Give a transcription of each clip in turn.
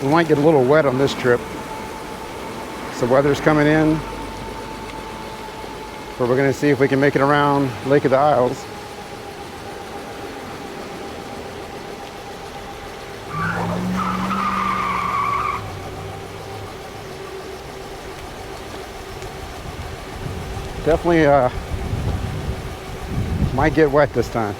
We might get a little wet on this trip. So weather's coming in. But we're going to see if we can make it around Lake of the Isles. Definitely might get wet this time.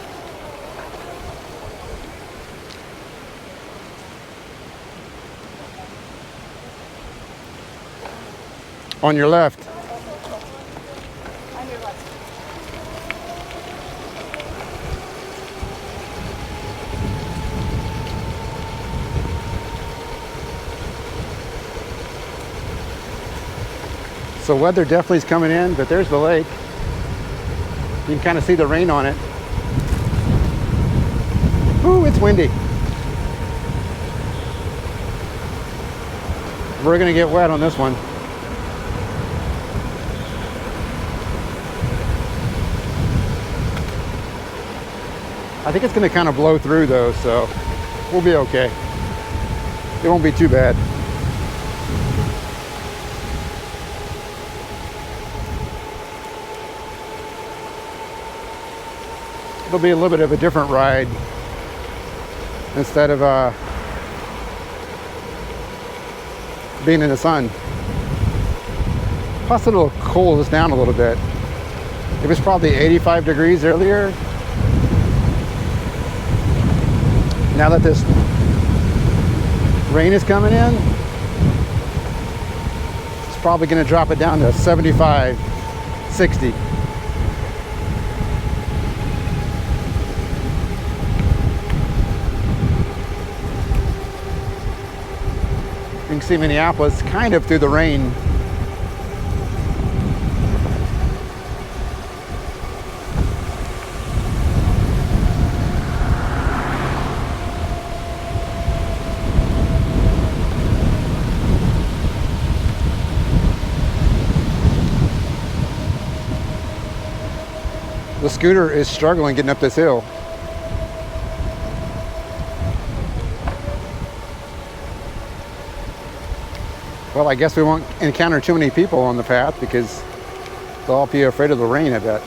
On your left. On your left. So weather definitely is coming in, but there's the lake. You can kind of see the rain on it. Ooh, it's windy. We're gonna get wet on this one. I think it's gonna kind of blow through though, so we'll be okay. It won't be too bad. It'll be a little bit of a different ride instead of being in the sun. Plus it'll cool us down a little bit. It was probably 85 degrees earlier. Now that this rain is coming in, it's probably going to drop it down to 75, 60. You can see Minneapolis kind of through the rain. The scooter is struggling getting up this hill. Well, I guess we won't encounter too many people on the path because they'll all be afraid of the rain, I bet.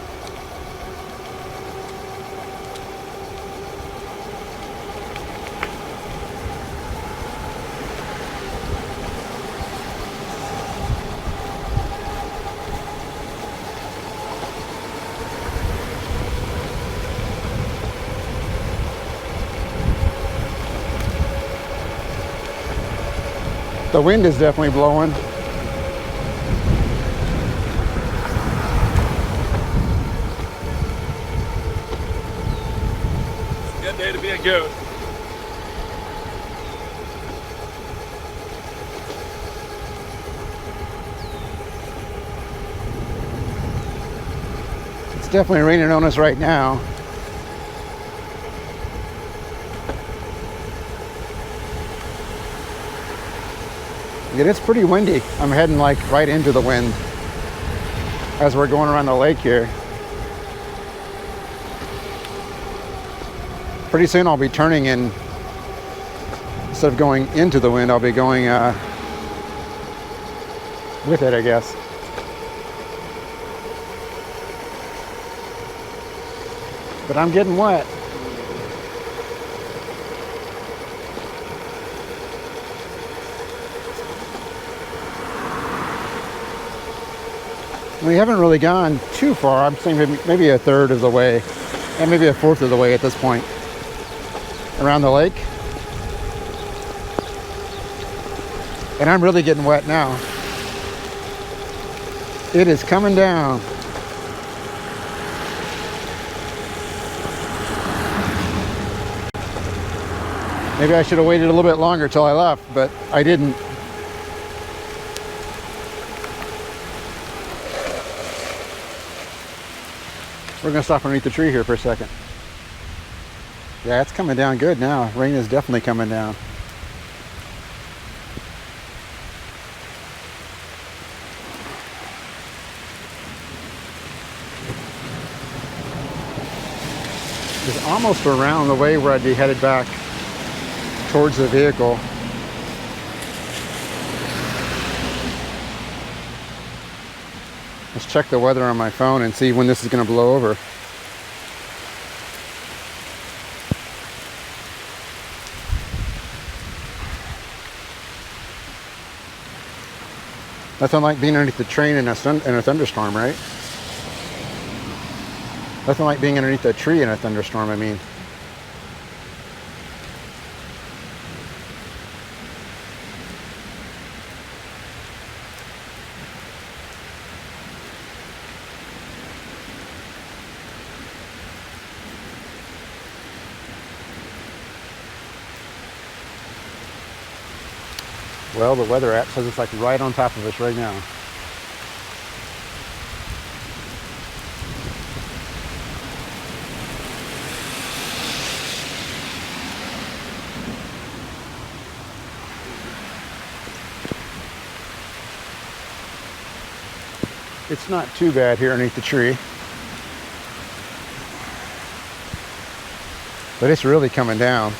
The wind is definitely blowing. It's a good day to be a goat. It's definitely raining on us right now. It is pretty windy. I'm heading like right into the wind as we're going around the lake here. Pretty soon I'll be turning in, instead of going into the wind, I'll be going with it, I guess. But I'm getting wet. We haven't really gone too far. I'm saying maybe a third of the way, and maybe a fourth of the way at this point around the lake. And I'm really getting wet now. It is coming down. Maybe I should have waited a little bit longer till I left, but I didn't. We're gonna stop underneath the tree here for a second. Yeah, it's coming down good now. Rain is definitely coming down. It's almost around the way where I'd be headed back towards the vehicle. Let's check the weather on my phone and see when this is going to blow over. Nothing like being underneath the train in a thunderstorm, right? Nothing like being underneath a tree in a thunderstorm, I mean. Well, the weather app says it's like right on top of us right now. It's not too bad here underneath the tree. But it's really coming down.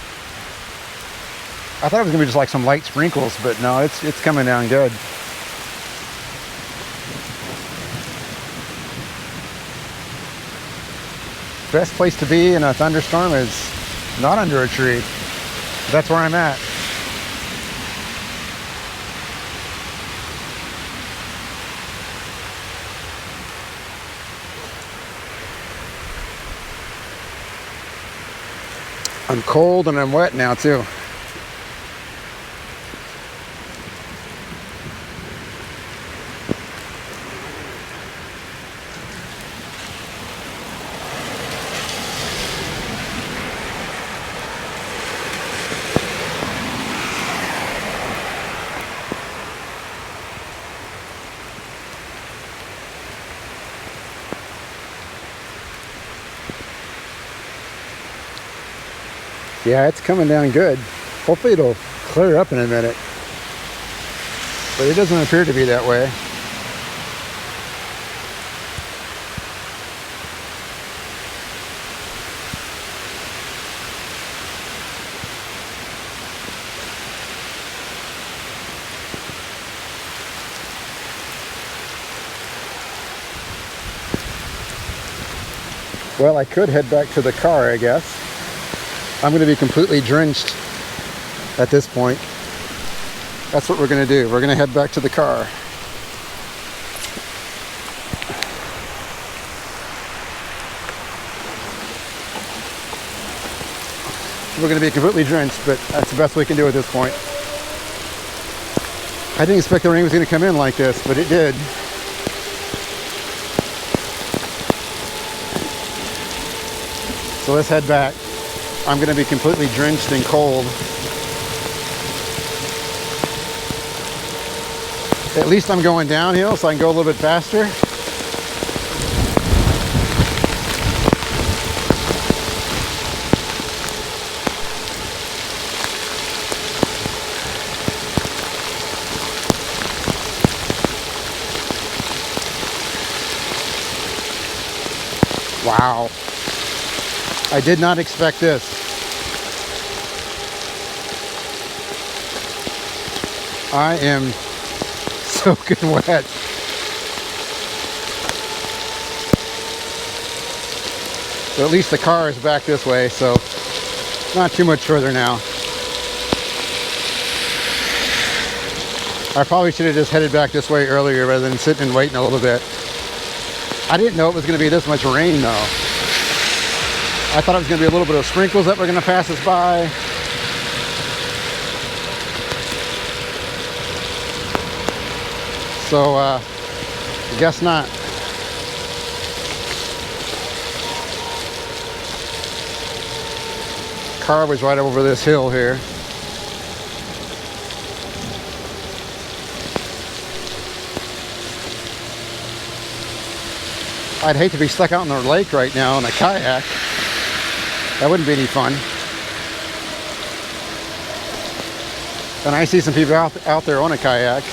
I thought it was gonna be just like some light sprinkles, but no, it's coming down good. Best place to be in a thunderstorm is not under a tree. That's where I'm at. I'm cold and I'm wet now too. Yeah, it's coming down good. Hopefully it'll clear up in a minute. But it doesn't appear to be that way. Well, I could head back to the car, I guess. I'm going to be completely drenched at this point. That's what we're going to do. We're going to head back to the car. We're going to be completely drenched, but that's the best we can do at this point. I didn't expect the rain was going to come in like this, but it did. So let's head back. I'm going to be completely drenched and cold. At least I'm going downhill so I can go a little bit faster. Wow. I did not expect this. I am soaking wet. But at least the car is back this way, so not too much further now. I probably should have just headed back this way earlier rather than sitting and waiting a little bit. I didn't know it was going to be this much rain though. I thought it was going to be a little bit of sprinkles that were going to pass us by. So, I guess not. Car was right over this hill here. I'd hate to be stuck out in the lake right now in a kayak. That wouldn't be any fun. And I see some people out there on a kayak.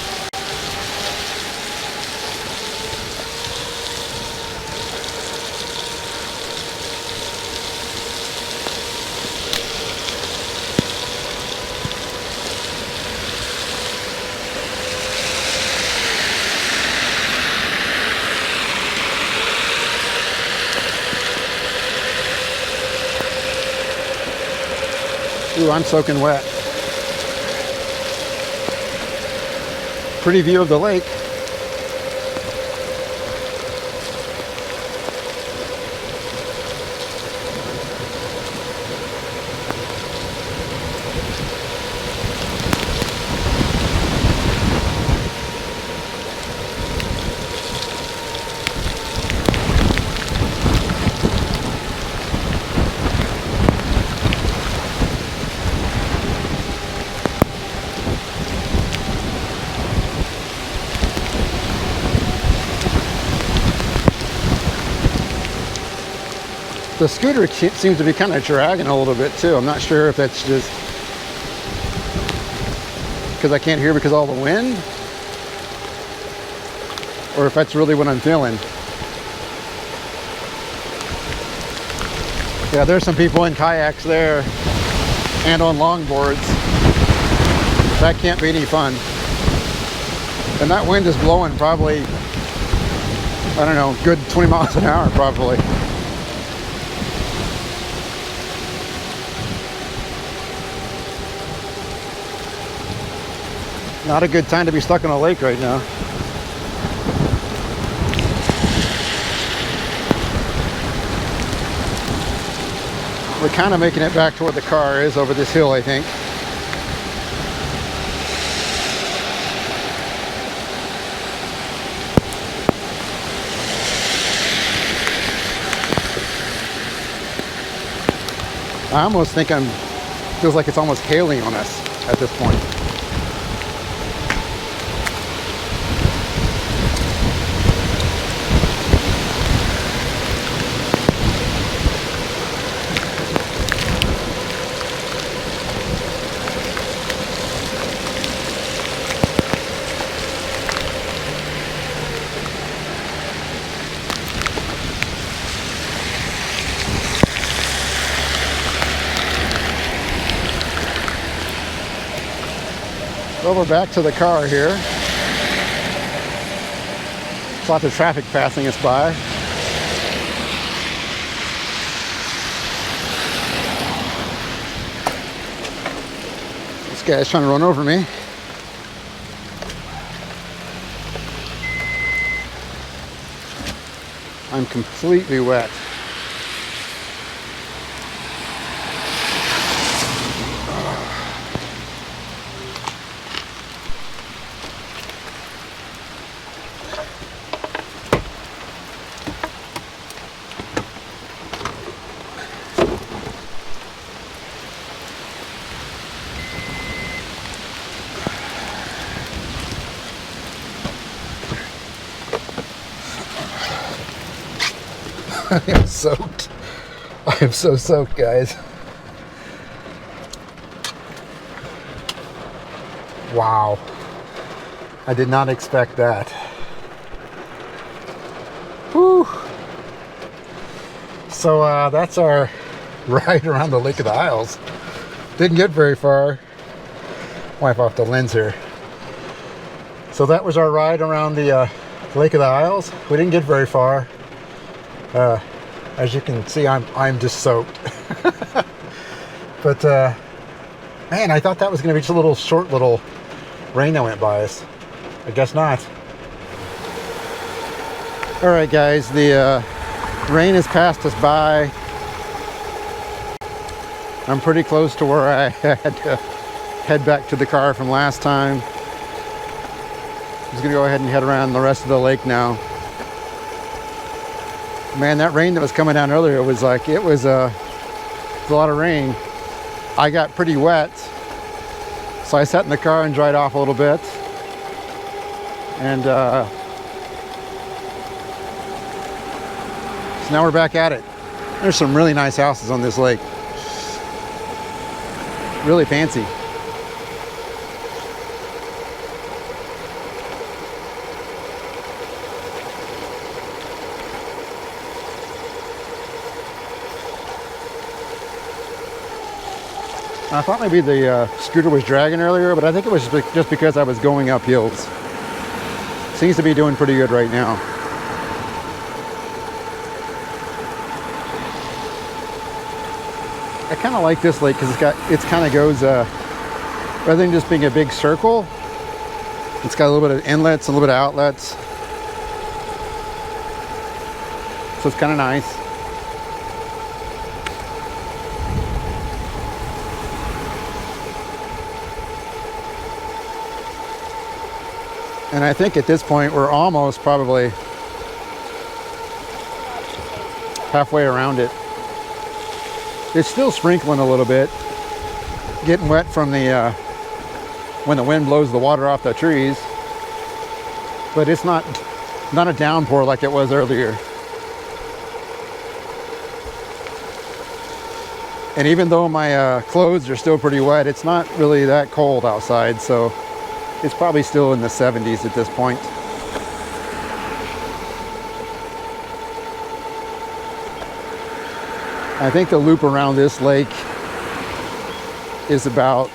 Ooh, I'm soaking wet. Pretty view of the lake. The scooter seems to be kind of dragging a little bit too. I'm not sure if that's just because I can't hear because of all the wind, or if that's really what I'm feeling. Yeah, there's some people in kayaks there and on longboards. That can't be any fun. And that wind is blowing probably, I don't know, good 20 miles an hour probably. Not a good time to be stuck in a lake right now. We're kind of making it back to where the car is over this hill, I think. I almost think feels like it's almost hailing on us at this point. Well, we're back to the car here. There's lots of traffic passing us by. This guy's trying to run over me. I'm completely wet. I am soaked. I am so soaked, guys. Wow. I did not expect that. Whew. So that's our ride around the Lake of the Isles. Didn't get very far. Wipe off the lens here. So that was our ride around the Lake of the Isles. We didn't get very far. As you can see, I'm just soaked. But man, I thought that was going to be just a little short little rain that went by us. I guess not. All right, guys, the rain has passed us by. I'm pretty close to where I had to head back to the car from last time. I'm just going to go ahead and head around the rest of the lake now. Man, that rain that was coming down earlier was like, it was a lot of rain. I got pretty wet, so I sat in the car and dried off a little bit. And so now we're back at it. There's some really nice houses on this lake. Really fancy. I thought maybe the scooter was dragging earlier, but I think it was just because I was going up hills. Seems to be doing pretty good right now. I kind of like this lake because it's kind of goes rather than just being a big circle, it's got a little bit of inlets, a little bit of outlets, so it's kind of nice. And I think at this point we're almost probably halfway around it. It's still sprinkling a little bit, getting wet from the when the wind blows the water off the trees, but it's not a downpour like it was earlier. And even though my clothes are still pretty wet, it's not really that cold outside, so it's probably still in the 70s at this point. I think the loop around this lake is about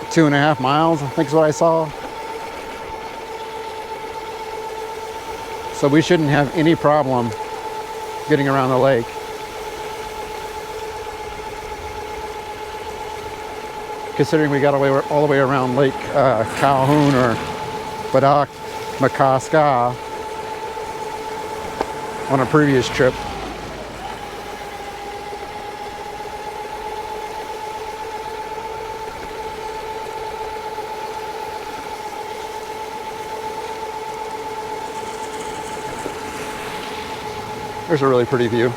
2.5 miles, I think is what I saw. So we shouldn't have any problem getting around the lake. Considering we got all the way around Lake Calhoun or Badak Makaska on a previous trip. There's a really pretty view.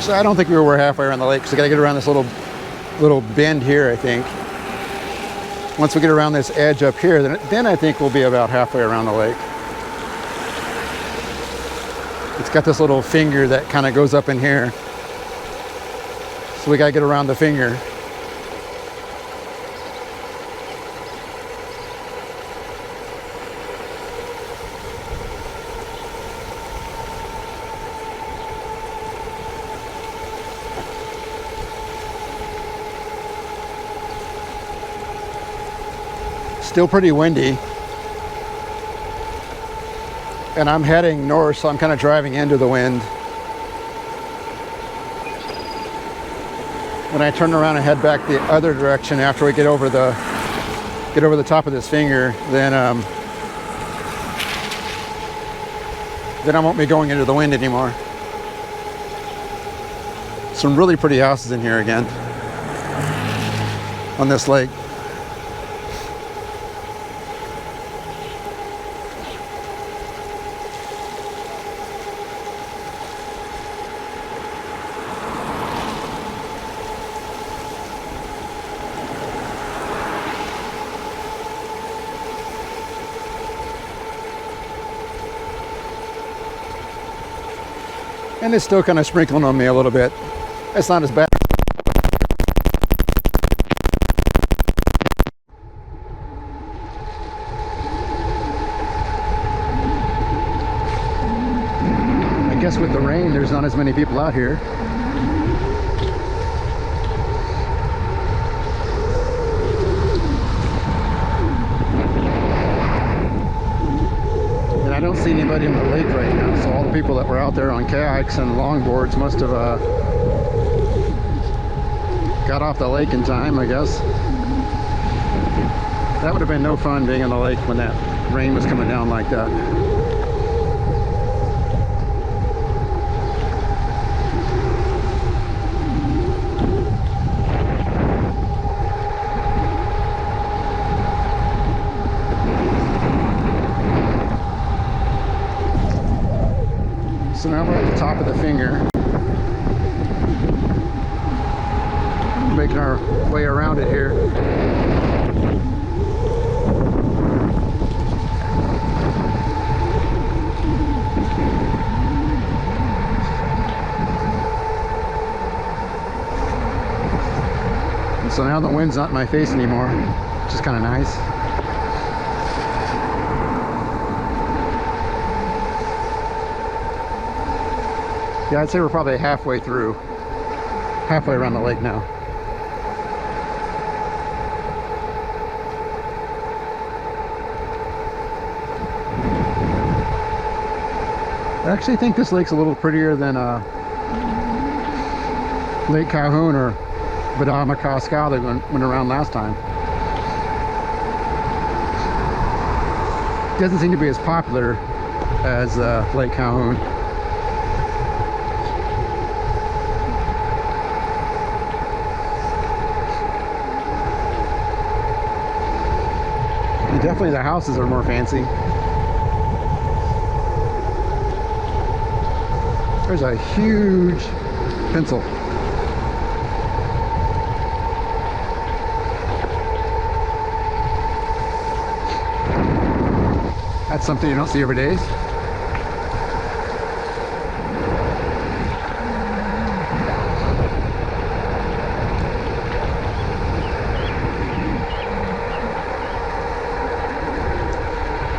So I don't think we were halfway around the lake, so I gotta get around this little bend here, I think. Once we get around this edge up here, then I think we'll be about halfway around the lake. It's got this little finger that kind of goes up in here. So we gotta get around the finger. Still pretty windy, and I'm heading north, so I'm kind of driving into the wind. When I turn around and head back the other direction after we get over the top of this finger, then I won't be going into the wind anymore. Some really pretty houses in here again on this lake. And it's still kind of sprinkling on me a little bit. It's not as bad. I guess with the rain, there's not as many people out here. I don't see anybody in the lake right now, so all the people that were out there on kayaks and longboards must have got off the lake in time, I guess. That would have been no fun being in the lake when that rain was coming down like that. So now we're at the top of the finger, making our way around it here. And so now the wind's not in my face anymore, which is kind of nice. Yeah, I'd say we're probably halfway around the lake now. I actually think this lake's a little prettier than Lake Calhoun or Vidal-Macasca that went around last time. Doesn't seem to be as popular as Lake Calhoun. And definitely the houses are more fancy. There's a huge pencil. That's something you don't see every day.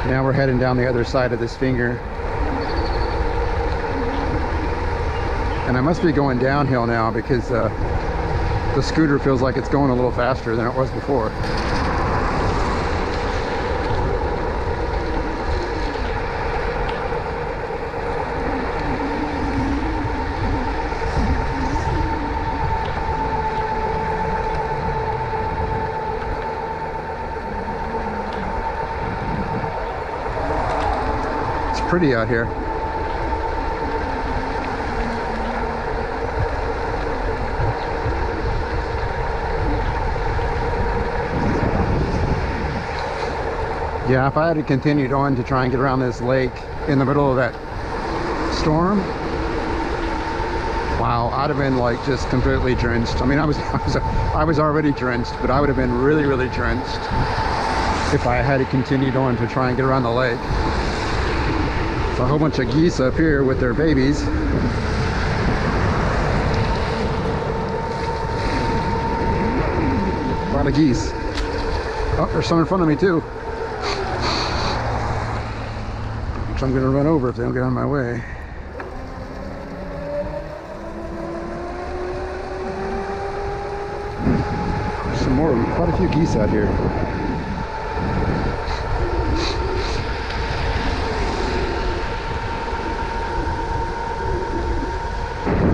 Now we're heading down the other side of this finger. And I must be going downhill now because the scooter feels like it's going a little faster than it was before. It's pretty out here. Yeah, if I had continued on to try and get around this lake in the middle of that storm, wow, I'd have been like just completely drenched. I mean, I was already drenched, but I would have been really, really drenched if I had continued on to try and get around the lake. So a whole bunch of geese up here with their babies. A lot of geese. Oh, there's some in front of me too. Which I'm gonna run over if they don't get out of my way. There's some more, quite a few geese out here.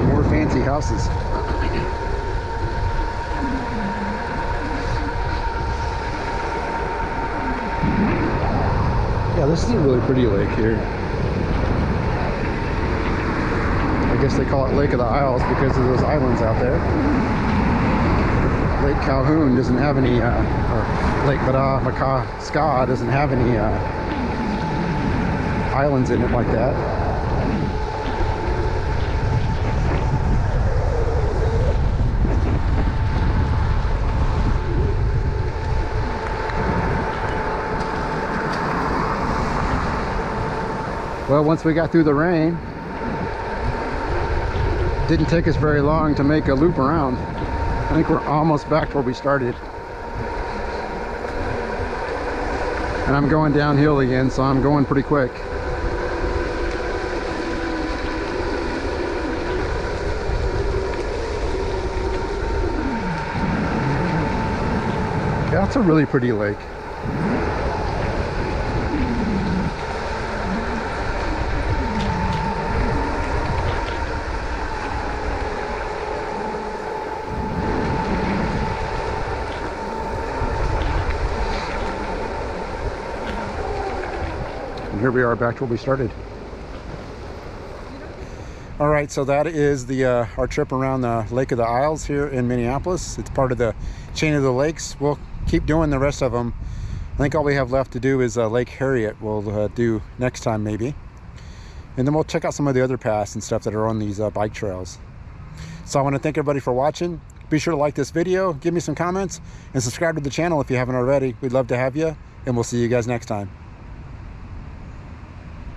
More fancy houses. Yeah, this is a really pretty lake here. I guess they call it Lake of the Isles because of those islands out there. Lake Calhoun doesn't have any, or Lake Vidal-Macasca doesn't have any islands in it like that. Well, once we got through the rain, it didn't take us very long to make a loop around. I think we're almost back to where we started. And I'm going downhill again, so I'm going pretty quick. Yeah, that's a really pretty lake. Here we are back to where we started. All right, so that is the our trip around the Lake of the Isles here in Minneapolis. It's part of the chain of the lakes. We'll keep doing the rest of them. I think all we have left to do is Lake Harriet. We'll do next time maybe, and then we'll check out some of the other paths and stuff that are on these bike trails. So I want to thank everybody for watching. Be sure to like this video, give me some comments, and subscribe to the channel if you haven't already. We'd love to have you, and we'll see you guys next time.